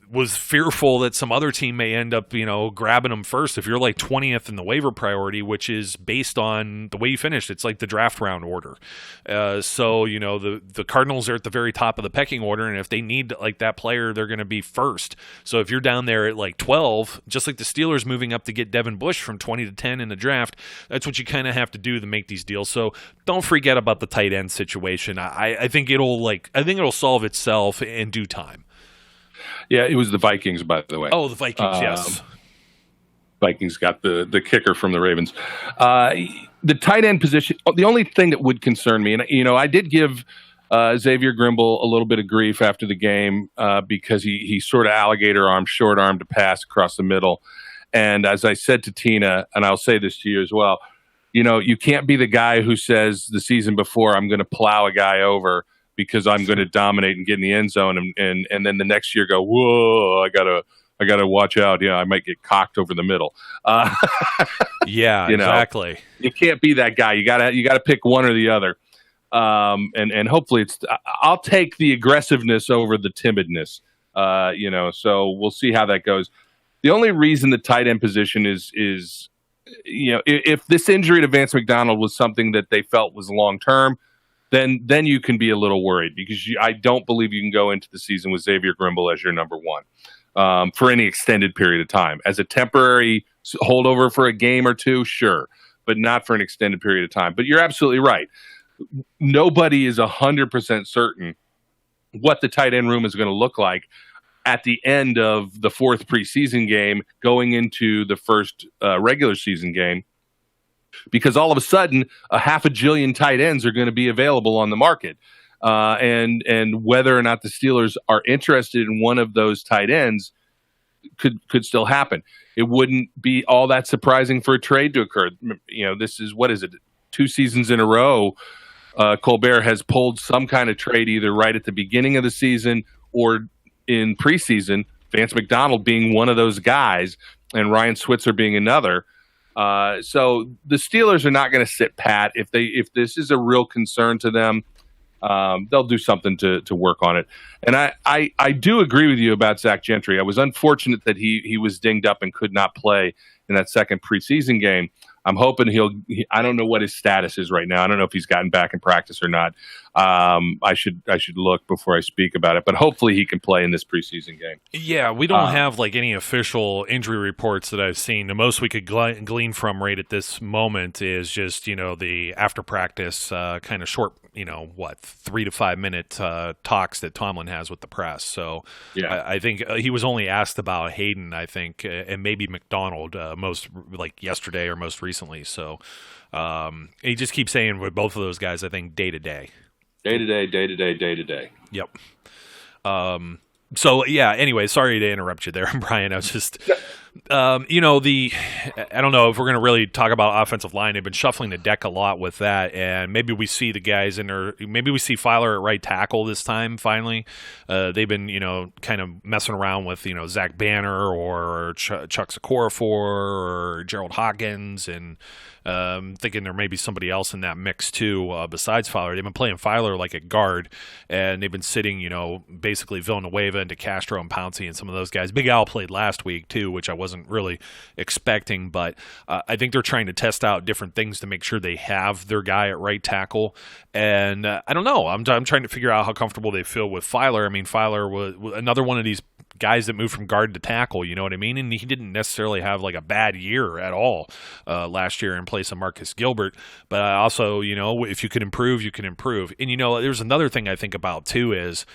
was fearful that some other team may end up, grabbing them first. If you're like 20th in the waiver priority, which is based on the way you finished, it's like the draft round order. So, the Cardinals are at the very top of the pecking order, and if they need like that player, they're going to be first. So if you're down there at like 12, just like the Steelers moving up to get Devin Bush from 20 to 10 in the draft, that's what you kind of have to do to make these deals. So don't freak out about the tight end situation. I think it'll solve itself in due time. Yeah, it was the Vikings, by the way. Oh, the Vikings, yes. Vikings got the kicker from the Ravens. The tight end position, the only thing that would concern me, and I did give Xavier Grimble a little bit of grief after the game because he sort of alligator arm, short arm to pass across the middle. And as I said to Tina, and I'll say this to you as well, you can't be the guy who says the season before, I'm going to plow a guy over because I'm going to dominate and get in the end zone, and then the next year go, whoa, I gotta watch out. Yeah, I might get cocked over the middle. Yeah, exactly. You can't be that guy. You gotta pick one or the other. And hopefully I'll take the aggressiveness over the timidness. So we'll see how that goes. The only reason the tight end position is if this injury to Vance McDonald was something that they felt was long term, then you can be a little worried, because I don't believe you can go into the season with Xavier Grimble as your number one for any extended period of time. As a temporary holdover for a game or two, sure, but not for an extended period of time. But you're absolutely right. Nobody is 100% certain what the tight end room is going to look like at the end of the fourth preseason game going into the first regular season game, because all of a sudden a half a jillion tight ends are going to be available on the market. And whether or not the Steelers are interested in one of those tight ends could still happen. It wouldn't be all that surprising for a trade to occur. This is, what is it, 2 seasons in a row, Colbert has pulled some kind of trade either right at the beginning of the season or in preseason, Vance McDonald being one of those guys and Ryan Switzer being another. So the Steelers are not going to sit pat. If this is a real concern to them, they'll do something to work on it. And I do agree with you about Zach Gentry. I was unfortunate that he was dinged up and could not play in that second preseason game. I'm hoping I don't know what his status is right now. I don't know if he's gotten back in practice or not. I should look before I speak about it, but hopefully he can play in this preseason game. Yeah, we don't have like any official injury reports that I've seen. The most we could glean from right at this moment is just, the after practice kind of short, 3 to 5 minute talks that Tomlin has with the press. So yeah. I think he was only asked about Hayden, I think, and maybe McDonald most like yesterday or most recently. So he just keeps saying with both of those guys, I think day to day. Day to day. Yep. So yeah, anyway, sorry to interrupt you there, Brian. I was just, I don't know if we're going to really talk about offensive line. They've been shuffling the deck a lot with that, and maybe we see the guys maybe we see Filer at right tackle this time, finally. They've been, kind of messing around with, Zach Banner or Chuck Okorafor or Gerald Hawkins, and thinking there may be somebody else in that mix too, besides Filer. They've been playing Filer like a guard, and they've been sitting, basically Villanueva and DeCastro and Pouncey and some of those guys. Big Al played last week too, which I wasn't really expecting, but I think they're trying to test out different things to make sure they have their guy at right tackle. And I don't know. I'm trying to figure out how comfortable they feel with Filer. I mean, Filer was another one of these guys that moved from guard to tackle, you know what I mean? And he didn't necessarily have like a bad year at all last year in place of Marcus Gilbert. But also, if you can improve, you can improve. And, there's another thing I think about too is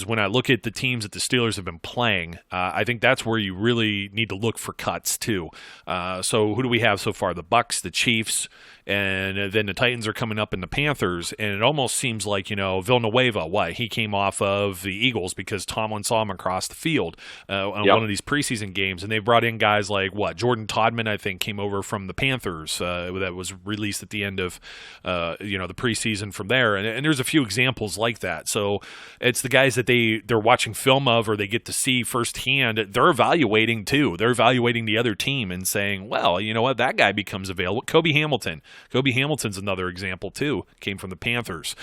when I look at the teams that the Steelers have been playing, I think that's where you really need to look for cuts too. So who do we have so far? The Bucks, the Chiefs, and then the Titans are coming up in the Panthers. And it almost seems like, Villanueva, he came off of the Eagles because Tomlin saw him across the field on one of these preseason games. And they brought in guys like, Jordan Todman, I think, came over from the Panthers that was released at the end of, the preseason from there. And there's a few examples like that. So it's the guys that they're watching film of or they get to see firsthand. They're evaluating too. They're evaluating the other team and saying, well, you know what, that guy becomes available. Kobe Hamilton's another example too, came from the Panthers.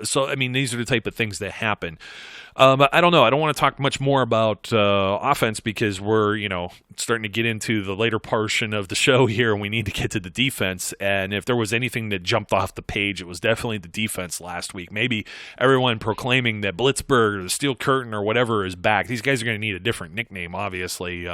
So, I mean, these are the type of things that happen. I don't know. I don't want to talk much more about offense because we're, starting to get into the later portion of the show here, and we need to get to the defense. And if there was anything that jumped off the page, it was definitely the defense last week. Maybe everyone proclaiming that Blitzburg or the Steel Curtain or whatever is back. These guys are going to need a different nickname, obviously,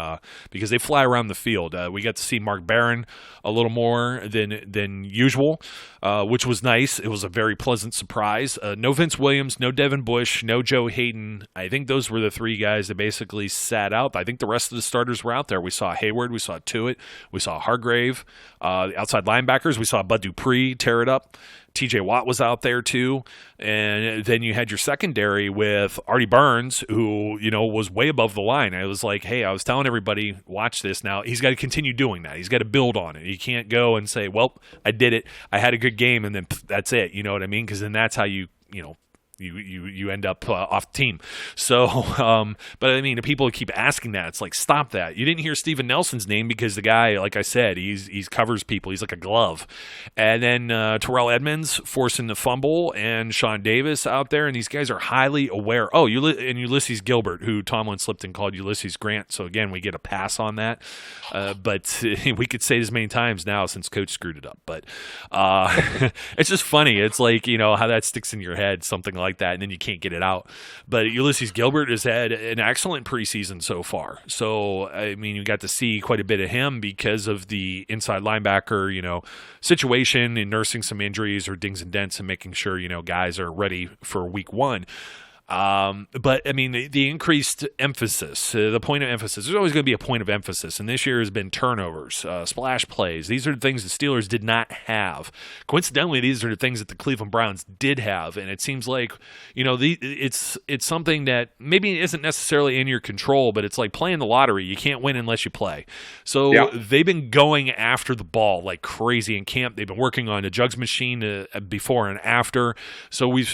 because they fly around the field. We got to see Mark Barron a little more than usual, which was nice. It was a very pleasant surprise. No Vince Williams, no Devin Bush, no Joe Hayden. I think those were the three guys that basically sat out. I think the rest of the starters were out there. We saw Hayward, we saw Tuitt, we saw Hargrave. The outside linebackers, we saw Bud Dupree tear it up. TJ Watt was out there too. And then you had your secondary with Artie Burns, who, was way above the line. I was like, hey, I was telling everybody, watch this. Now, he's got to continue doing that. He's got to build on it. He can't go and say, well, I did it. I had a good game, and then that's it. You know what I mean? Because then that's how you you end up off the team. So, but I mean, people keep asking that. It's like, stop that. You didn't hear Steven Nelson's name because the guy, like I said, he's covers people. He's like a glove. And then Terrell Edmonds forcing the fumble, and Sean Davis out there, and these guys are highly aware. Oh, and Ulysses Gilbert, who Tomlin slipped and called Ulysses Grant. So again, we get a pass on that. But we could say this many times now since Coach screwed it up. But it's just funny. It's like, how that sticks in your head, something like that, and then you can't get it out. But Ulysses Gilbert has had an excellent preseason so far. So, I mean, you got to see quite a bit of him because of the inside linebacker, situation and nursing some injuries or dings and dents and making sure, guys are ready for week one. But I mean, the increased emphasis, the point of emphasis, there's always going to be a point of emphasis. And this year has been turnovers, splash plays. These are the things the Steelers did not have. Coincidentally, these are the things that the Cleveland Browns did have. And it seems like, it's something that maybe isn't necessarily in your control, but it's like playing the lottery. You can't win unless you play. So they've been going after the ball like crazy in camp. They've been working on the jugs machine before and after. So we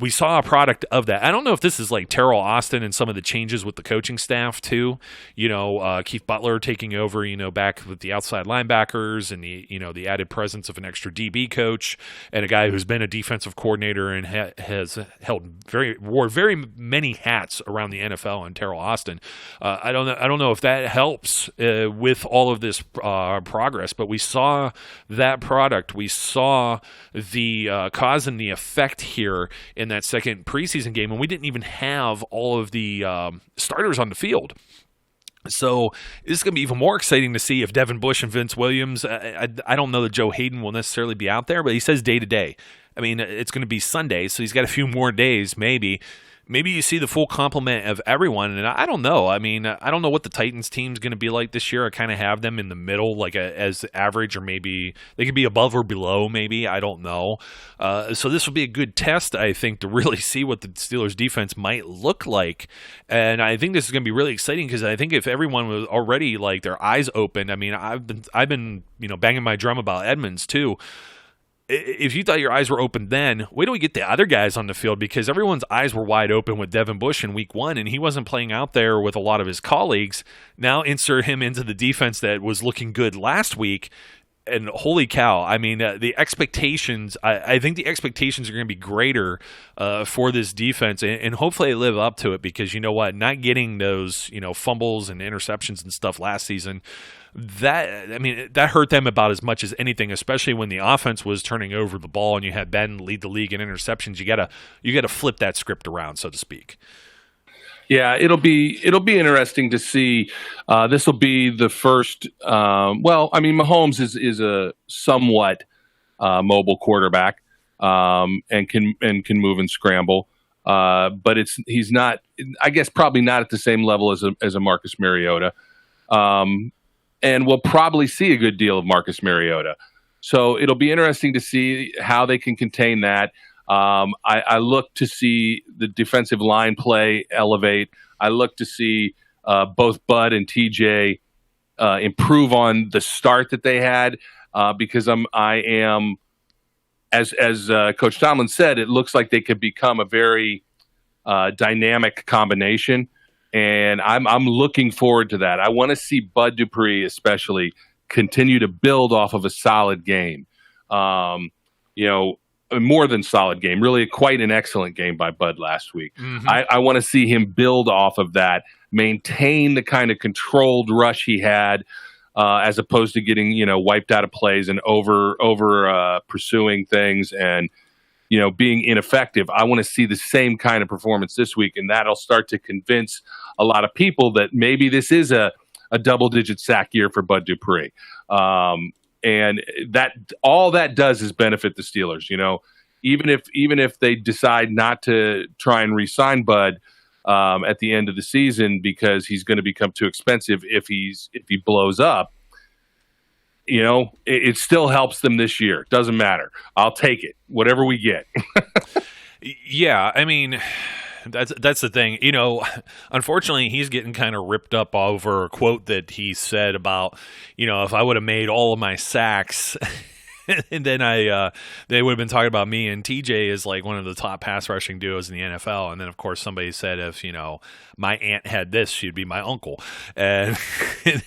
saw a product of that. I don't know if this is like Terrell Austin and some of the changes with the coaching staff too. Keith Butler taking over, back with the outside linebackers and the added presence of an extra DB coach and a guy who's been a defensive coordinator and has wore very many hats around the NFL. And Terrell Austin, I don't know if that helps with all of this progress, but we saw that product. We saw the cause and the effect here in that second preseason game. And we didn't even have all of the starters on the field. So this is going to be even more exciting to see if Devin Bush and Vince Williams, I don't know that Joe Hayden will necessarily be out there, but he says day to day. I mean, it's going to be Sunday, so he's got a few more days maybe. Maybe you see the full complement of everyone, and I don't know. I mean, I don't know what the Titans team's going to be like this year. I kind of have them in the middle, like as average, or maybe they could be above or below, maybe. I don't know. So this will be a good test, I think, to really see what the Steelers' defense might look like. And I think this is going to be really exciting because I think if everyone was already, like, their eyes open, I mean, I've been banging my drum about Edmonds, too. If you thought your eyes were open then, wait till we get the other guys on the field because everyone's eyes were wide open with Devin Bush in week one, and he wasn't playing out there with a lot of his colleagues. Now insert him into the defense that was looking good last week, and holy cow, I mean, the expectations, I think the expectations are going to be greater for this defense, and hopefully they live up to it because you know what? Not getting those, fumbles and interceptions and stuff last season, that hurt them about as much as anything, especially when the offense was turning over the ball and you had Ben lead the league in interceptions. You gotta flip that script around, so to speak. Yeah, it'll be interesting to see. This will be the first. Mahomes is a somewhat mobile quarterback and can move and scramble, but he's not. I guess probably not at the same level as a Marcus Mariota. And we'll probably see a good deal of Marcus Mariota. So it'll be interesting to see how they can contain that. I look to see the defensive line play elevate. I look to see both Bud and TJ improve on the start that they had because I am, as Coach Tomlin said, it looks like they could become a very dynamic combination. And I'm looking forward to that. I want to see Bud Dupree especially continue to build off of a solid game. More than solid game, really quite an excellent game by Bud last week. Mm-hmm. I want to see him build off of that, maintain the kind of controlled rush he had, as opposed to getting, wiped out of plays and over pursuing things and, being ineffective. I want to see the same kind of performance this week, and that'll start to convince a lot of people that maybe this is a double-digit sack year for Bud Dupree. And that all that does is benefit the Steelers. Even if they decide not to try and re-sign Bud at the end of the season because he's going to become too expensive if he blows up, it still helps them this year. Doesn't matter. I'll take it, whatever we get. Yeah, I mean, that's the thing. Unfortunately, he's getting kind of ripped up over a quote that he said about, if I would have made all of my sacks And then they would have been talking about me and TJ as like one of the top pass rushing duos in the NFL. And then of course somebody said if my aunt had this, she'd be my uncle, and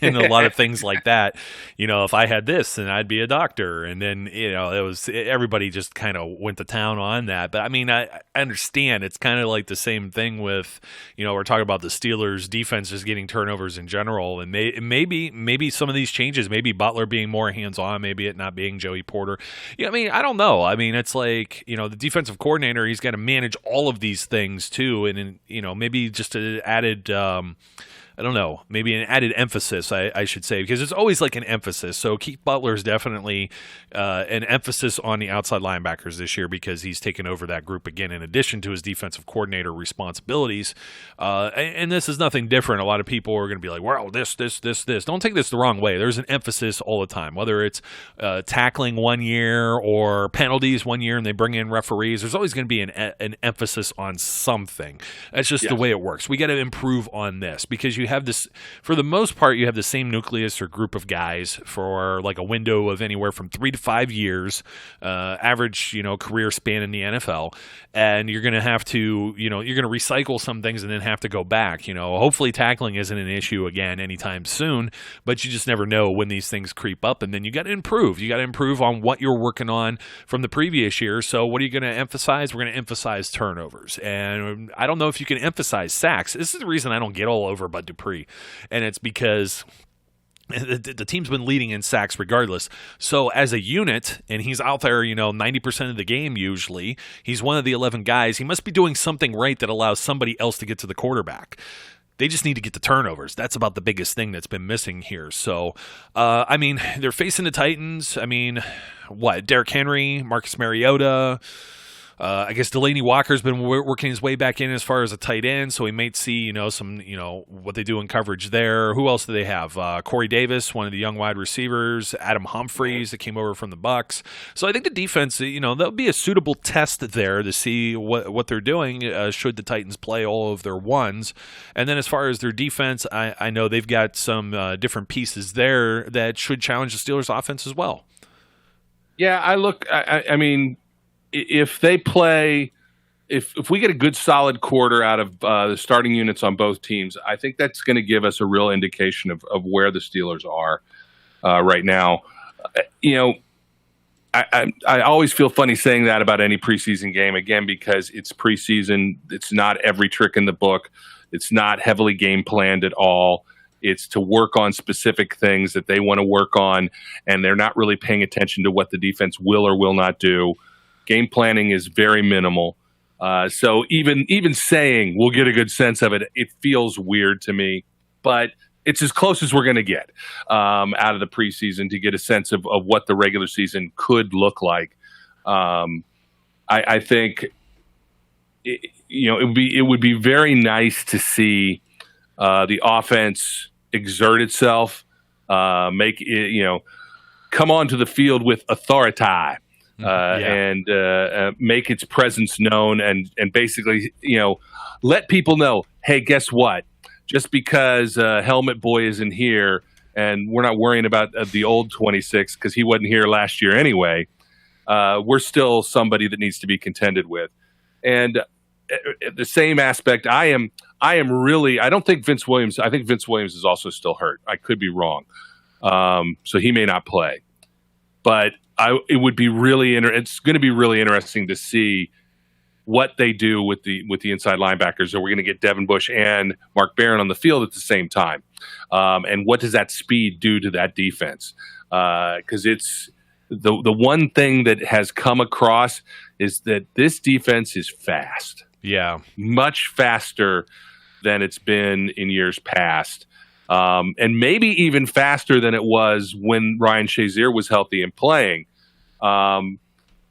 and a lot of things like that. If I had this, then I'd be a doctor. And then everybody just kind of went to town on that. But I mean, I understand it's kind of like the same thing with we're talking about the Steelers defense just getting turnovers in general, and maybe some of these changes, maybe Butler being more hands on, maybe it not being Joey Porter. I mean, I don't know. I mean, it's like, the defensive coordinator, he's got to manage all of these things too. And, maybe just an added, I don't know, maybe an added emphasis, I should say, because it's always like an emphasis. So Keith Butler is definitely an emphasis on the outside linebackers this year because he's taken over that group again in addition to his defensive coordinator responsibilities. And this is nothing different. A lot of people are going to be like, well, this. Don't take this the wrong way. There's an emphasis all the time, whether it's tackling one year or penalties one year and they bring in referees. There's always going to be an emphasis on something. That's just the way it works. We got to improve on this because you have this, for the most part, you have the same nucleus or group of guys for like a window of anywhere from 3 to 5 years, average, career span in the NFL. And you're going to have to, you're going to recycle some things and then have to go back. Hopefully tackling isn't an issue again anytime soon, but you just never know when these things creep up. And then you got to improve. You got to improve on what you're working on from the previous year. So what are you going to emphasize? We're going to emphasize turnovers. And I don't know if you can emphasize sacks. This is the reason I don't get all over Bud Dupree. And it's because the team's been leading in sacks regardless. So as a unit, and he's out there, 90% of the game usually, he's one of the 11 guys. He must be doing something right that allows somebody else to get to the quarterback. They just need to get the turnovers. That's about the biggest thing that's been missing here. So, I mean, they're facing the Titans. I mean, Derrick Henry, Marcus Mariota. I guess Delaney Walker's been working his way back in as far as a tight end, so we might see, some, what they do in coverage there. Who else do they have? Corey Davis, one of the young wide receivers. Adam Humphries that came over from the Bucs. So I think the defense, that'll be a suitable test there to see what they're doing should the Titans play all of their ones. And then as far as their defense, I know they've got some different pieces there that should challenge the Steelers' offense as well. Yeah, I mean, if they play, if we get a good solid quarter out of the starting units on both teams, I think that's going to give us a real indication of where the Steelers are right now. I always feel funny saying that about any preseason game, again, because it's preseason. It's not every trick in the book. It's not heavily game planned at all. It's to work on specific things that they want to work on, and they're not really paying attention to what the defense will or will not do. Game planning is very minimal. So even saying we'll get a good sense of it, it feels weird to me. But it's as close as we're going to get out of the preseason to get a sense of what the regular season could look like. I think it would be very nice to see the offense exert itself, make it, come onto the field with authority. And make its presence known and basically, let people know, hey, guess what? Just because Helmet Boy isn't here and we're not worrying about the old 26 because he wasn't here last year anyway, we're still somebody that needs to be contended with. And the same aspect, I don't think Vince Williams, I think Vince Williams is also still hurt. I could be wrong. So he may not play. But it would be it's going to be really interesting to see what they do with the inside linebackers. Are we going to get Devin Bush and Mark Barron on the field at the same time? And what does that speed do to that defense? Because it's the one thing that has come across is that this defense is fast. Yeah, much faster than it's been in years past. And maybe even faster than it was when Ryan Shazier was healthy and playing,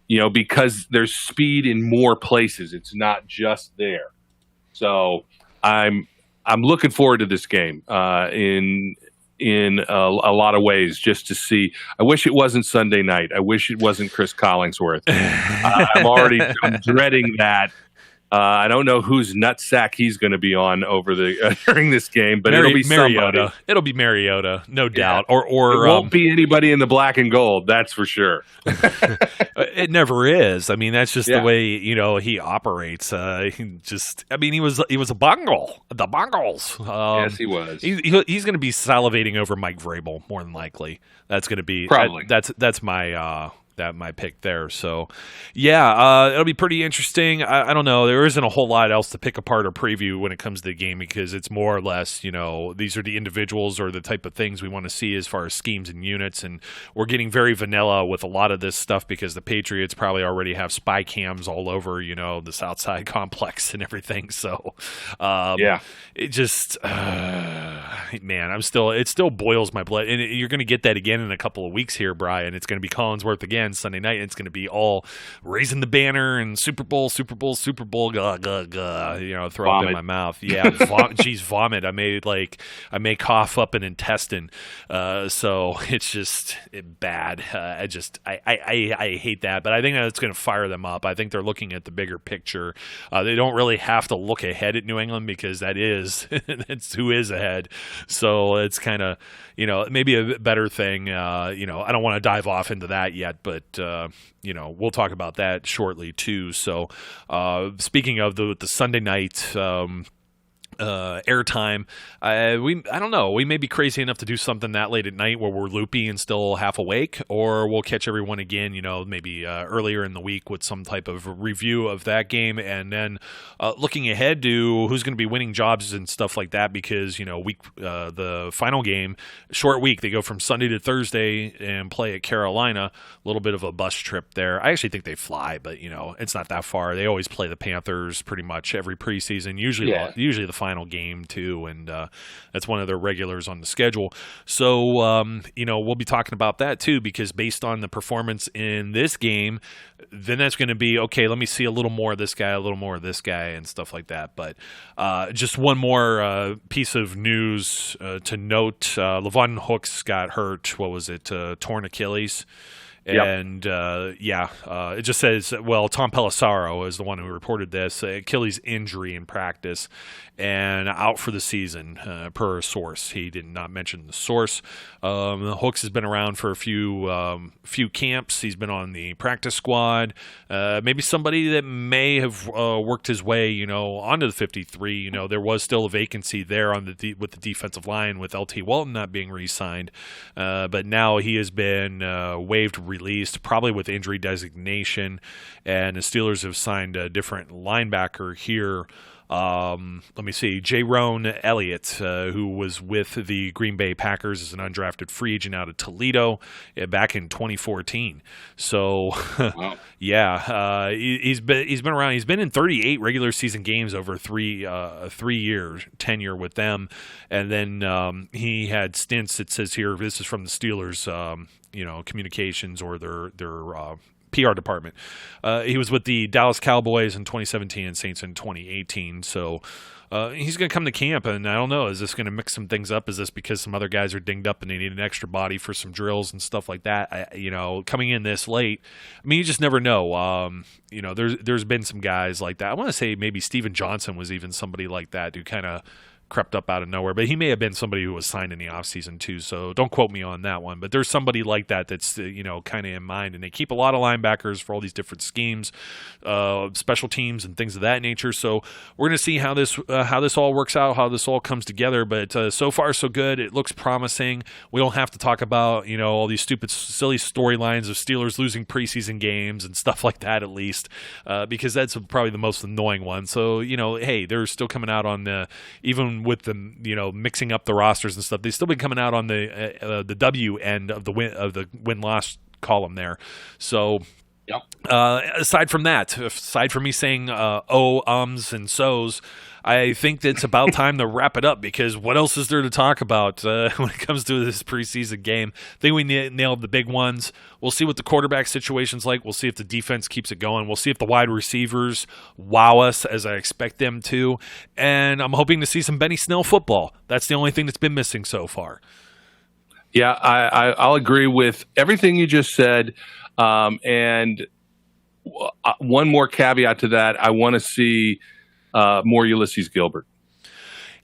because there's speed in more places. It's not just there. So I'm looking forward to this game in a lot of ways, just to see. I wish it wasn't Sunday night. I wish it wasn't Chris Collingsworth. I'm dreading that. I don't know whose nutsack he's going to be on over the during this game, but it'll be Mariota. somebody. It'll be Mariota, no doubt. Or It won't be anybody in the black and gold, that's for sure. It never is. I mean, that's just the way he operates. He was a bungle. The Bungles. Yes, he was. He's going to be salivating over Mike Vrabel more than likely. That's going to be probably. That's my pick there. So, it'll be pretty interesting. I don't know. There isn't a whole lot else to pick apart or preview when it comes to the game because it's more or less, these are the individuals or the type of things we want to see as far as schemes and units. And we're getting very vanilla with a lot of this stuff because the Patriots probably already have spy cams all over, the Southside complex and everything. So, it just, man, it still boils my blood. And you're going to get that again in a couple of weeks here, Brian. It's going to be Collinsworth again Sunday night. It's going to be all raising the banner and Super Bowl, gah, gah, gah, throw vomit. up in my mouth. Yeah, geez, vomit. I may cough up an intestine. So it's just bad. I hate that, but I think that's going to fire them up. I think they're looking at the bigger picture. They don't really have to look ahead at New England because that's who is ahead. So it's kind of, maybe a better thing. I don't want to dive off into that yet, but we'll talk about that shortly too. So speaking of the Sunday night airtime, I don't know, we may be crazy enough to do something that late at night where we're loopy and still half awake, or we'll catch everyone again maybe earlier in the week with some type of review of that game, and then looking ahead to who's going to be winning jobs and stuff like that, because the final game, short week, they go from Sunday to Thursday and play at Carolina. A little bit of a bus trip there. I actually think they fly, but it's not that far. They always play the Panthers pretty much every preseason, usually the final game too, and that's one of their regulars on the schedule. So we'll be talking about that too, because based on the performance in this game, then that's going to be okay. Let me see a little more of this guy, a little more of this guy, and stuff like that. But just one more piece of news to note: Levon Hooks got hurt. What was it? Torn Achilles. And it just says, Tom Pelissaro is the one who reported this, Achilles injury in practice and out for the season, per a source. He did not mention the source. Hooks has been around for a few camps. He's been on the practice squad. Maybe somebody that may have worked his way, onto the 53. There was still a vacancy there on with the defensive line with LT Walton not being re-signed, but now he has been waived, released, probably with injury designation, and the Steelers have signed a different linebacker here. Let me see. Jaron Elliott, who was with the Green Bay Packers as an undrafted free agent out of Toledo back in 2014. So, wow. He's been around. He's been in 38 regular season games over 3 years tenure with them, and then he had stints. It says here, this is from the Steelers, communications or their PR department. He was with the Dallas Cowboys in 2017 and Saints in 2018. So he's going to come to camp, and I don't know, is this going to mix some things up? Is this because some other guys are dinged up and they need an extra body for some drills and stuff like that? Coming in this late, I mean, you just never know. There's been some guys like that. I want to say maybe Steven Johnson was even somebody like that who kind of crept up out of nowhere, but he may have been somebody who was signed in the offseason too, so don't quote me on that one, but there's somebody like that that's kind of in mind, and they keep a lot of linebackers for all these different schemes, special teams and things of that nature. So we're going to see how this all works out, how this all comes together, but so far so good. It looks promising. We don't have to talk about all these stupid silly storylines of Steelers losing preseason games and stuff like that, at least, because that's probably the most annoying one. So hey, they're still coming out on the, even with them, mixing up the rosters and stuff, they've still been coming out on the W end of the win-loss column there. So, yep. Aside from me saying ums and so's, I think it's about time to wrap it up, because what else is there to talk about when it comes to this preseason game? I think we nailed the big ones. We'll see what the quarterback situation's like. We'll see if the defense keeps it going. We'll see if the wide receivers wow us as I expect them to. And I'm hoping to see some Benny Snell football. That's the only thing that's been missing so far. Yeah, I'll agree with everything you just said. And one more caveat to that. I want to see more Ulysses Gilbert.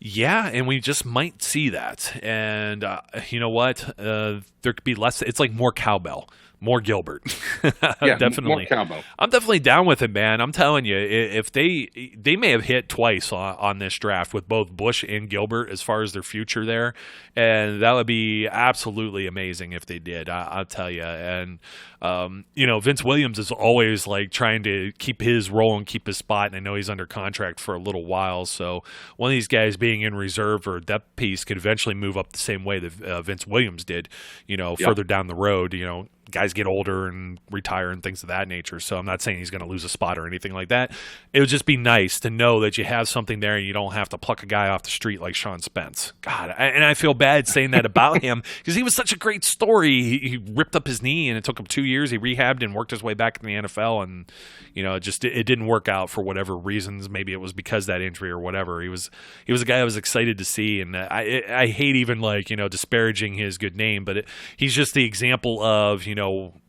Yeah, and we just might see that. And you know what? There could be less. It's like more cowbell. More Gilbert. Yeah, definitely. more cowbell. I'm definitely down with it, man. I'm telling you, if they may have hit twice on this draft with both Bush and Gilbert as far as their future there, and that would be absolutely amazing if they did. I'll tell you. And Vince Williams is always like trying to keep his role and keep his spot, and I know he's under contract for a little while. So one of these guys being in reserve or depth piece could eventually move up the same way that Vince Williams did. Further down the road. Guys get older and retire and things of that nature. So I'm not saying he's going to lose a spot or anything like that. It would just be nice to know that you have something there and you don't have to pluck a guy off the street like Sean Spence. God, and I feel bad saying that about him because he was such a great story. He ripped up his knee and it took him 2 years. He rehabbed and worked his way back in the NFL, and it didn't work out for whatever reasons. Maybe it was because of that injury or whatever. He was a guy I was excited to see, and I hate even disparaging his good name, but he's just the example of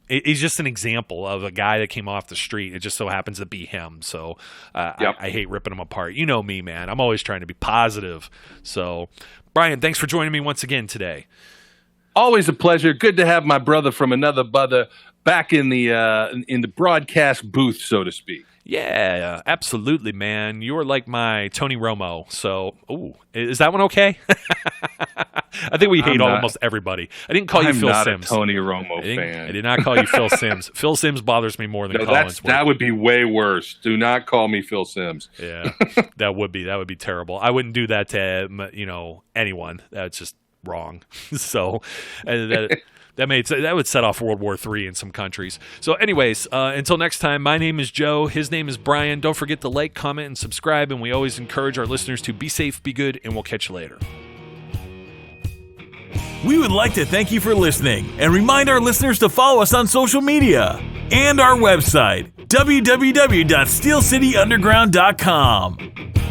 he's just an example of a guy that came off the street. It just so happens to be him. So I hate ripping him apart. You know me, man. I'm always trying to be positive. So, Brian, thanks for joining me once again today. Always a pleasure. Good to have my brother from another brother back in the broadcast booth, so to speak. Yeah, absolutely, man. You're like my Tony Romo. So, is that one okay? I think we hate almost everybody. I didn't call you Phil Sims. I'm not a Tony Romo fan. I did not call you Phil Sims. Phil Sims bothers me more than Collinsworth. That would be way worse. Do not call me Phil Sims. Yeah, that would be terrible. I wouldn't do that to anyone. That's just wrong. So that would set off World War III in some countries. So anyways, until next time, my name is Joe. His name is Brian. Don't forget to like, comment, and subscribe. And we always encourage our listeners to be safe, be good, and we'll catch you later. We would like to thank you for listening and remind our listeners to follow us on social media and our website, www.steelcityunderground.com.